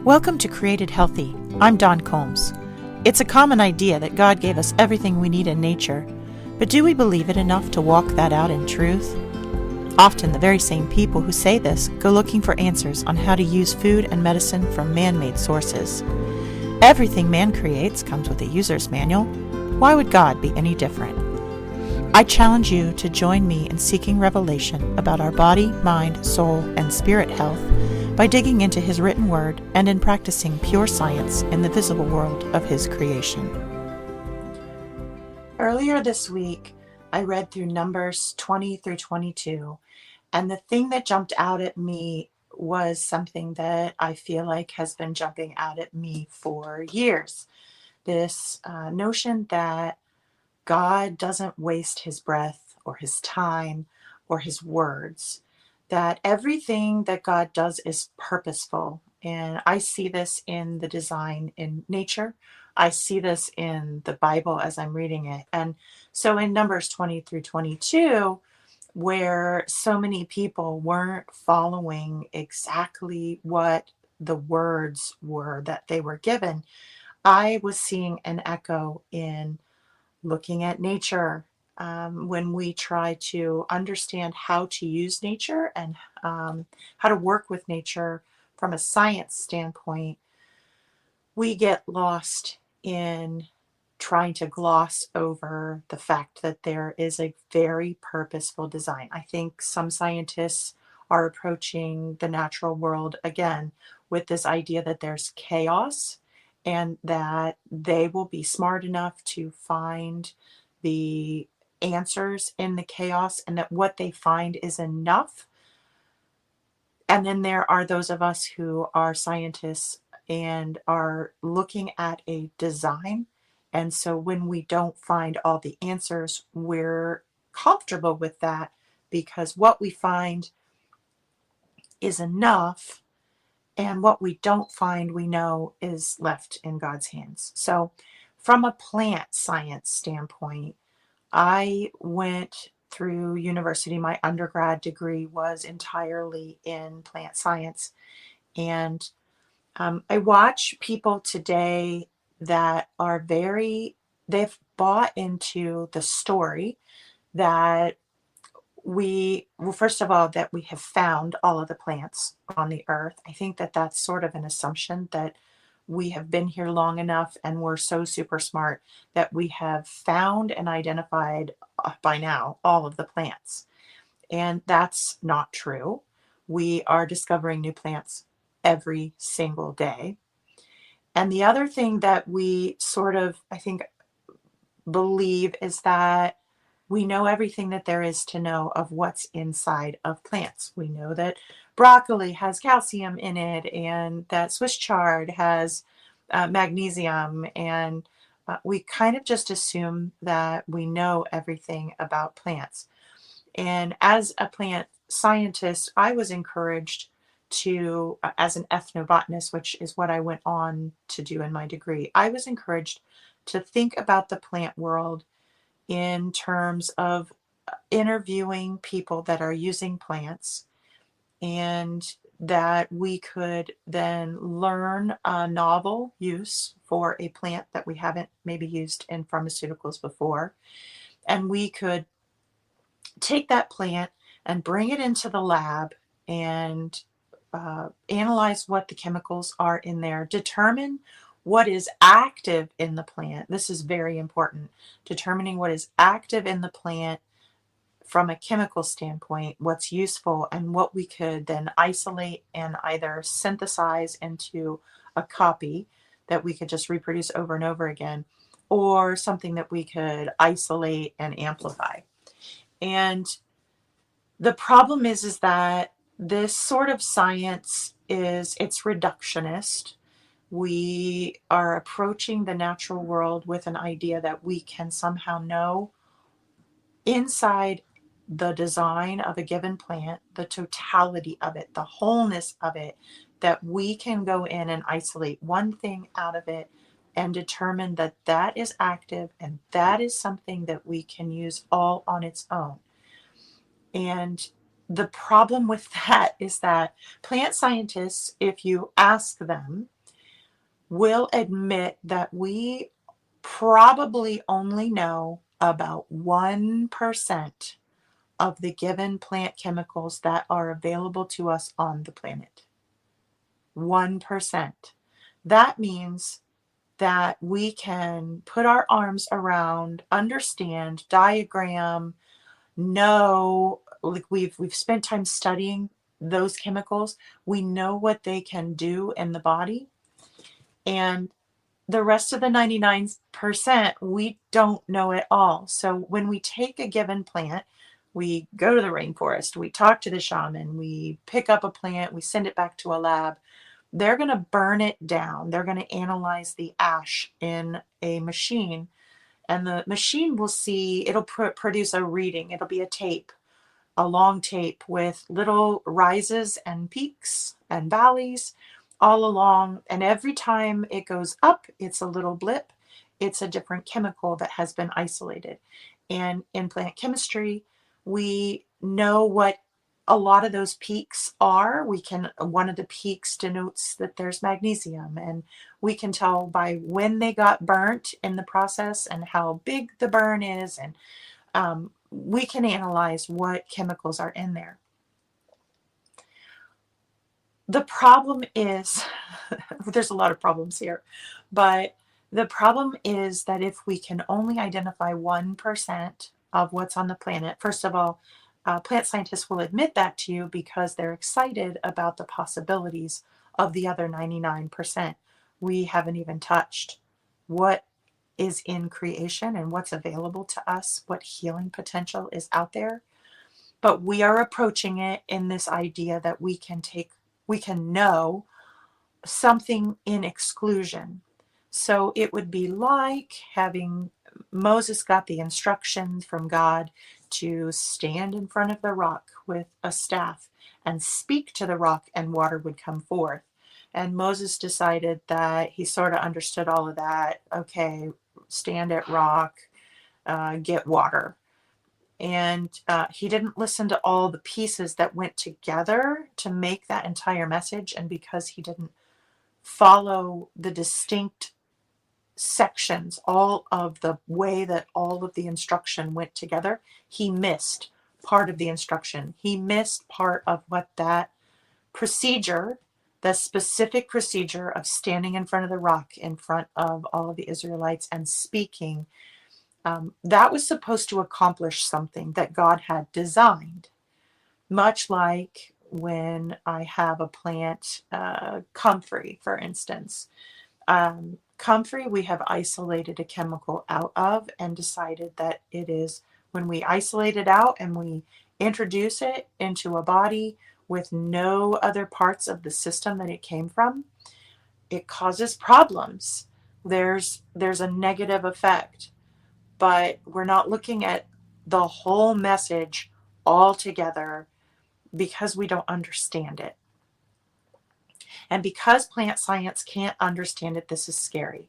Welcome to Created Healthy. I'm Dawn Combs. It's a common idea that God gave us everything we need in nature, but do we believe it enough to walk that out in truth? Often the very same people who say this go looking for answers on how to use food and medicine from man-made sources. Everything man creates comes with a user's manual. Why would God be any different? I challenge you to join me in seeking revelation about our body, mind, soul, and spirit health by digging into His written word and in practicing pure science in the visible world of His creation. Earlier this week, I read through Numbers 20 through 22, and the thing that jumped out at me was something that I feel like has been jumping out at me for years. This notion that God doesn't waste His breath or His time or His words, that everything that God does is purposeful. And I see this in the design in nature. I see this in the Bible as I'm reading it. And so in Numbers 20 through 22, where so many people weren't following exactly what the words were that they were given, I was seeing an echo in looking at nature. When we try to understand how to use nature and how to work with nature from a science standpoint, we get lost in trying to gloss over the fact that there is a very purposeful design. I think some scientists are approaching the natural world again with this idea that there's chaos and that they will be smart enough to find the answers in the chaos and that what they find is enough. And then there are those of us who are scientists and are looking at a design. And so when we don't find all the answers, we're comfortable with that because what we find is enough. And what we don't find, we know is left in God's hands. So from a plant science standpoint, I went through university. My undergrad degree was entirely in plant science. And I watch people today that are they've bought into the story that well, first of all, that we have found all of the plants on the earth. I think that that's sort of an assumption that we have been here long enough and we're so super smart that we have found and identified by now all of the plants. And that's not true. We are discovering new plants every single day. And the other thing that we sort of, I think, believe is that we know everything that there is to know of what's inside of plants. We know that broccoli has calcium in it and that Swiss chard has magnesium, and we kind of just assume that we know everything about plants. And as a plant scientist, I was encouraged to, as an ethnobotanist, which is what I went on to do in my degree, I was encouraged to think about the plant world in terms of interviewing people that are using plants, and that we could then learn a novel use for a plant that we haven't maybe used in pharmaceuticals before. And we could take that plant and bring it into the lab and analyze what the chemicals are in there, determine what is active in the plant. This is very important. Determining what is active in the plant from a chemical standpoint, what's useful, and what we could then isolate and either synthesize into a copy that we could just reproduce over and over again, or something that we could isolate and amplify. And the problem is that this sort of science it's reductionist. We are approaching the natural world with an idea that we can somehow know inside the design of a given plant, the totality of it, the wholeness of it, that we can go in and isolate one thing out of it and determine that that is active and that is something that we can use all on its own. And the problem with that is that plant scientists, if you ask them, will admit that we probably only know about 1% of the given plant chemicals that are available to us on the planet. 1%. That means that we can put our arms around, understand, diagram, know, like we've spent time studying those chemicals. We know what they can do in the body. And the rest of the 99%, we don't know at all. So when we take a given plant, we go to the rainforest, we talk to the shaman, we pick up a plant, we send it back to a lab. They're going to burn it down. They're going to analyze the ash in a machine, and the machine will see, it'll produce a reading. It'll be a tape, a long tape with little rises and peaks and valleys all along. And every time it goes up, it's a little blip. It's a different chemical that has been isolated. And in plant chemistry, we know what a lot of those peaks are. One of the peaks denotes that there's magnesium, and we can tell by when they got burnt in the process and how big the burn is, and we can analyze what chemicals are in there. The problem is, there's a lot of problems here, but the problem is that if we can only identify 1% of what's on the planet, first of all, plant scientists will admit that to you because they're excited about the possibilities of the other 99% we haven't even touched. What is in creation and what's available to us, what healing potential is out there. But we are approaching it in this idea that we can know something in exclusion. So it would be like having Moses got the instructions from God to stand in front of the rock with a staff and speak to the rock, and water would come forth. And Moses decided that he sort of understood all of that. Okay, stand at rock, get water. And he didn't listen to all the pieces that went together to make that entire message. And because he didn't follow the distinct sections, all of the way that all of the instruction went together, he missed part of the instruction. He missed part of what that procedure, the specific procedure of standing in front of the rock in front of all of the Israelites and speaking, that was supposed to accomplish something that God had designed. Much like when I have a plant, comfrey, for instance. Comfrey, we have isolated a chemical out of and decided that it is, when we isolate it out and we introduce it into a body with no other parts of the system that it came from, it causes problems. There's a negative effect, but we're not looking at the whole message all together because we don't understand it. And because plant science can't understand it, this is scary.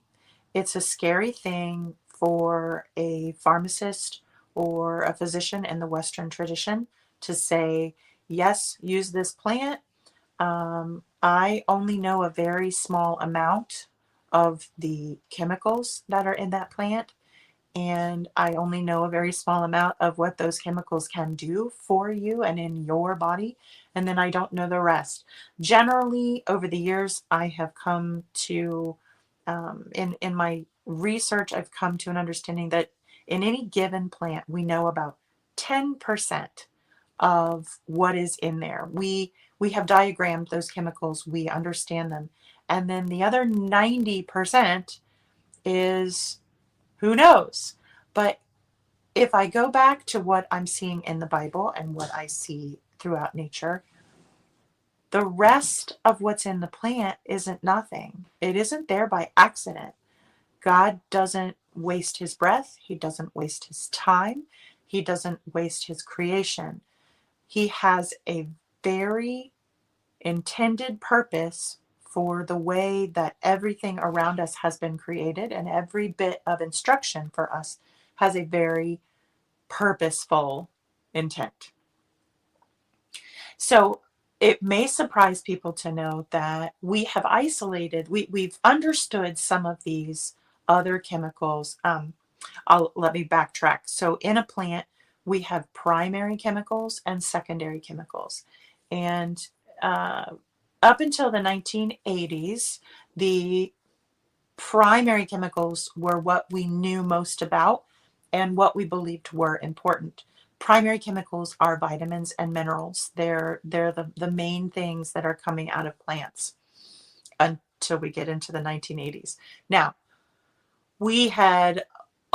It's a scary thing for a pharmacist or a physician in the Western tradition to say, yes, use this plant. I only know a very small amount of the chemicals that are in that plant, and I only know a very small amount of what those chemicals can do for you and in your body, and then I don't know the rest. Generally, over the years, I have come to, in my research, I've come to an understanding that in any given plant, we know about 10% of what is in there. We have diagrammed those chemicals, we understand them, and then the other 90% is who knows? But if I go back to what I'm seeing in the Bible and what I see throughout nature, the rest of what's in the plant isn't nothing. It isn't there by accident. God doesn't waste his breath. He doesn't waste his time. He doesn't waste his creation. He has a very intended purpose for the way that everything around us has been created, and every bit of instruction for us has a very purposeful intent. So it may surprise people to know that we've understood some of these other chemicals. Let me backtrack. So in a plant, we have primary chemicals and secondary chemicals. And uh, up until the 1980s, the primary chemicals were what we knew most about and what we believed were important. Primary chemicals are vitamins and minerals. They're the main things that are coming out of plants until we get into the 1980s. Now, we had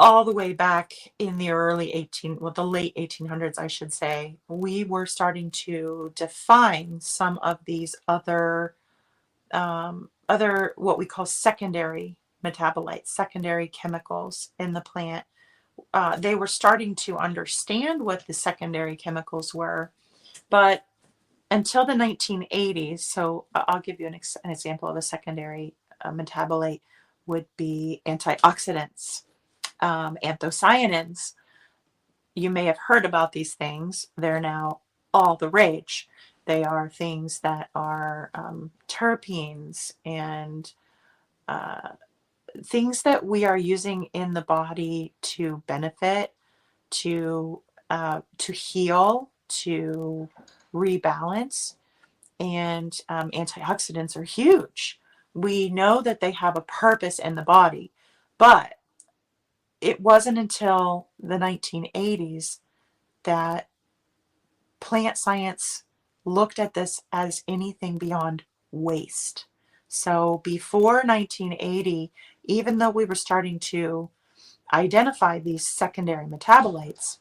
all the way back in the the late 1800s, I should say, we were starting to define some of these other what we call secondary metabolites, secondary chemicals in the plant. They were starting to understand what the secondary chemicals were, but until the 1980s, so I'll give you an example of a secondary metabolite would be antioxidants, anthocyanins. You may have heard about these things. They're now all the rage. They are things that are terpenes and uh, things that we are using in the body to benefit, to heal, to rebalance. And antioxidants are huge. We know that they have a purpose in the body, but it wasn't until the 1980s that plant science looked at this as anything beyond waste. So before 1980, even though we were starting to identify these secondary metabolites,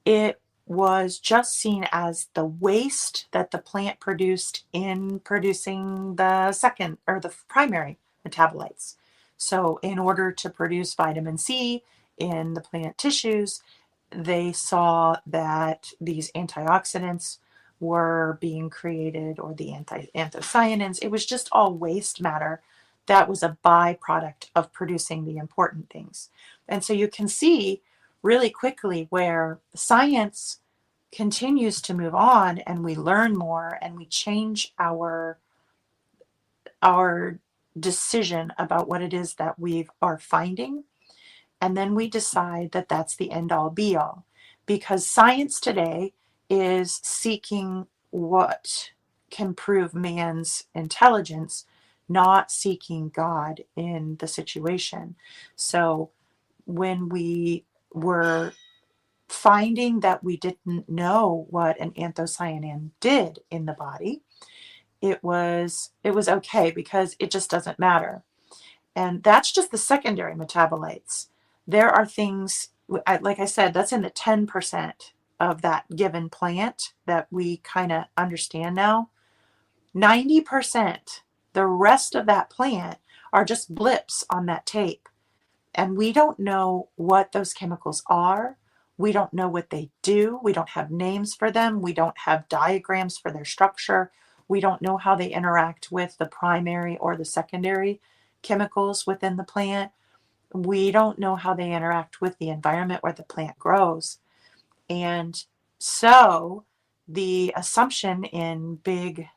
it was just seen as the waste that the plant produced in producing the second or the primary metabolites. So, in order to produce vitamin C in the plant tissues, they saw that these antioxidants were being created, or the anthocyanins. It was just all waste matter that was a byproduct of producing the important things. And so you can see really quickly where science continues to move on and we learn more and we change our decision about what it is that we are finding, and then we decide that that's the end all be all, because science today is seeking what can prove man's intelligence, not seeking God in the situation. So when we were finding that we didn't know what an anthocyanin did in the body, it was okay because it just doesn't matter. And that's just the secondary metabolites. There are things, like I said, that's in the 10% of that given plant that we kind of understand now. 90%, the rest of that plant, are just blips on that tape. And we don't know what those chemicals are. We don't know what they do. We don't have names for them. We don't have diagrams for their structure. We don't know how they interact with the primary or the secondary chemicals within the plant. We don't know how they interact with the environment where the plant grows. And so the assumption in big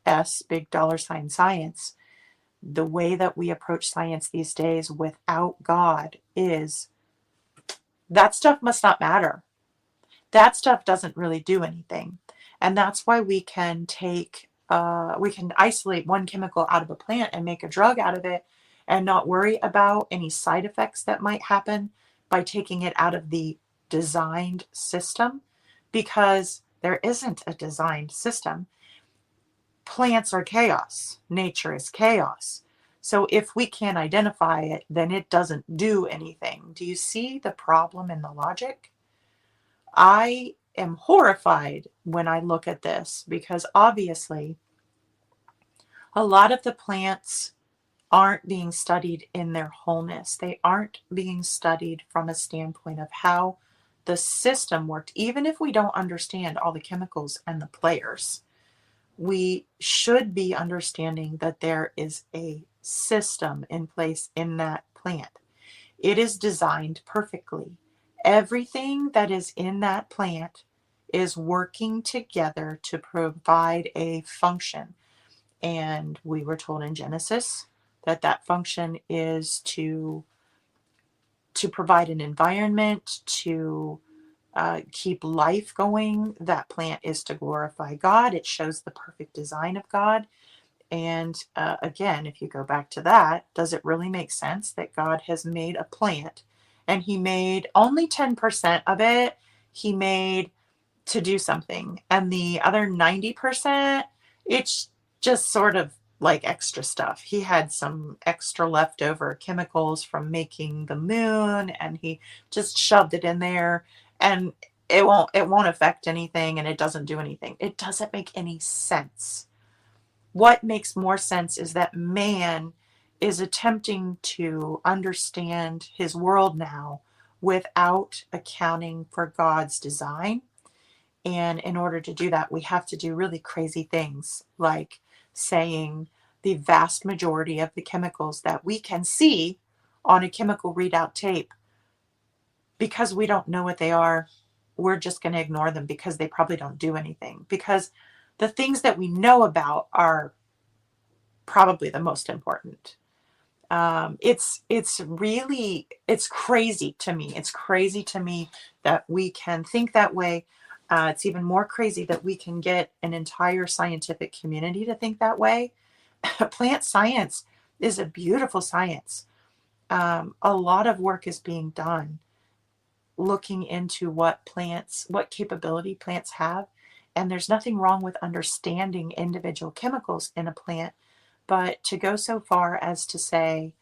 S, big dollar sign science, the way that we approach science these days without God is that stuff must not matter. That stuff doesn't really do anything. And that's why we can isolate one chemical out of a plant and make a drug out of it and not worry about any side effects that might happen by taking it out of the designed system, because there isn't a designed system. Plants are chaos. Nature is chaos. So if we can't identify it, then it doesn't do anything. Do you see the problem in the logic? I am horrified when I look at this because obviously a lot of the plants aren't being studied in their wholeness. They aren't being studied from a standpoint of how the system worked. Even if we don't understand all the chemicals and the players, we should be understanding that there is a system in place in that plant. It is designed perfectly. Everything that is in that plant is working together to provide a function. And we were told in Genesis that that function is to provide an environment, to keep life going. That plant is to glorify God. It shows the perfect design of God. And again, if you go back to that, does it really make sense that God has made a plant and he made only 10% of it? He made to do something, and the other 90%, it's just sort of like extra stuff. He had some extra leftover chemicals from making the moon, and he just shoved it in there, and it won't affect anything, and it doesn't do anything. It doesn't make any sense. What makes more sense is that man is attempting to understand his world now without accounting for God's design. And in order to do that, we have to do really crazy things like saying the vast majority of the chemicals that we can see on a chemical readout tape, because we don't know what they are, we're just going to ignore them because they probably don't do anything. Because the things that we know about are probably the most important. It's crazy to me. It's crazy to me that we can think that way. It's even more crazy that we can get an entire scientific community to think that way. Plant science is a beautiful science. A lot of work is being done looking into what capability plants have. And there's nothing wrong with understanding individual chemicals in a plant, but to go so far as to say,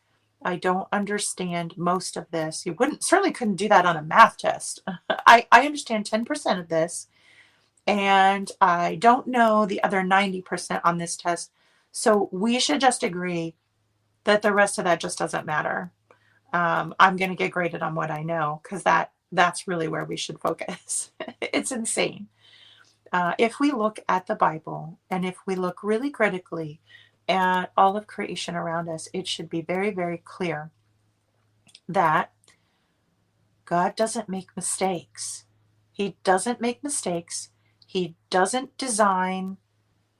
I don't understand most of this. You certainly couldn't do that on a math test. I understand 10% of this, and I don't know the other 90% on this test. So we should just agree that the rest of that just doesn't matter. I'm going to get graded on what I know, because that's really where we should focus. It's insane. If we look at the Bible, and if we look really critically at all of creation around us, it should be very, very clear that God doesn't make mistakes. He doesn't make mistakes. He doesn't design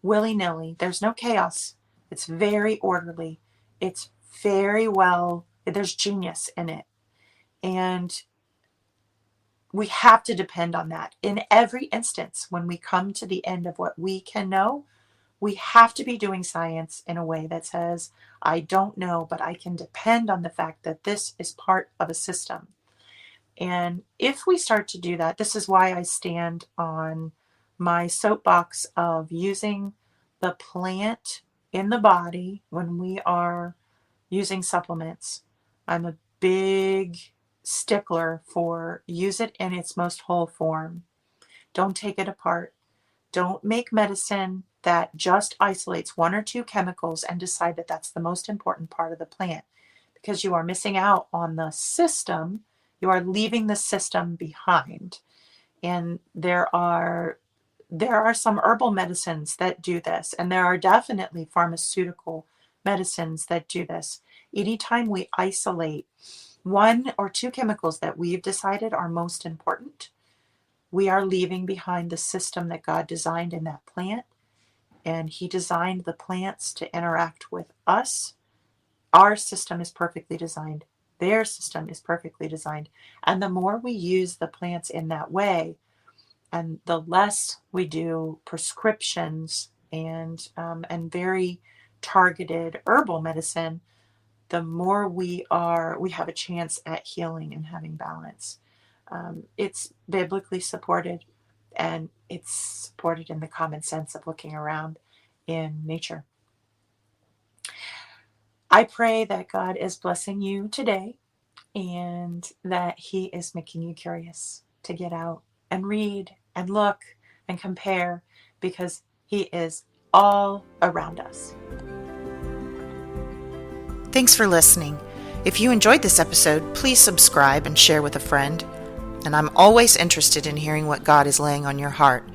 willy-nilly. There's no chaos. It's very orderly. It's very well, there's genius in it. And we have to depend on that. In every instance, when we come to the end of what we can know, we have to be doing science in a way that says, I don't know, but I can depend on the fact that this is part of a system. And if we start to do that, this is why I stand on my soapbox of using the plant in the body when we are using supplements. I'm a big stickler for use it in its most whole form. Don't take it apart. Don't make medicine that just isolates one or two chemicals and decide that that's the most important part of the plant, because you are missing out on the system. You are leaving the system behind. And there are some herbal medicines that do this, and there are definitely pharmaceutical medicines that do this. Anytime we isolate one or two chemicals that we've decided are most important, we are leaving behind the system that God designed in that plant. And he designed the plants to interact with us. Our system is perfectly designed. Their system is perfectly designed. And the more we use the plants in that way, and the less we do prescriptions and very targeted herbal medicine, the more we have a chance at healing and having balance. It's biblically supported, and it's supported in the common sense of looking around in nature. I pray that God is blessing you today, and that he is making you curious to get out and read and look and compare, because he is all around us. Thanks for listening. If you enjoyed this episode, please subscribe and share with a friend. And I'm always interested in hearing what God is laying on your heart.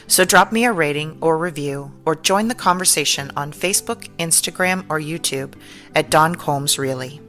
So drop me a rating or review, or join the conversation on Facebook, Instagram, or YouTube at Dawn Combs Really.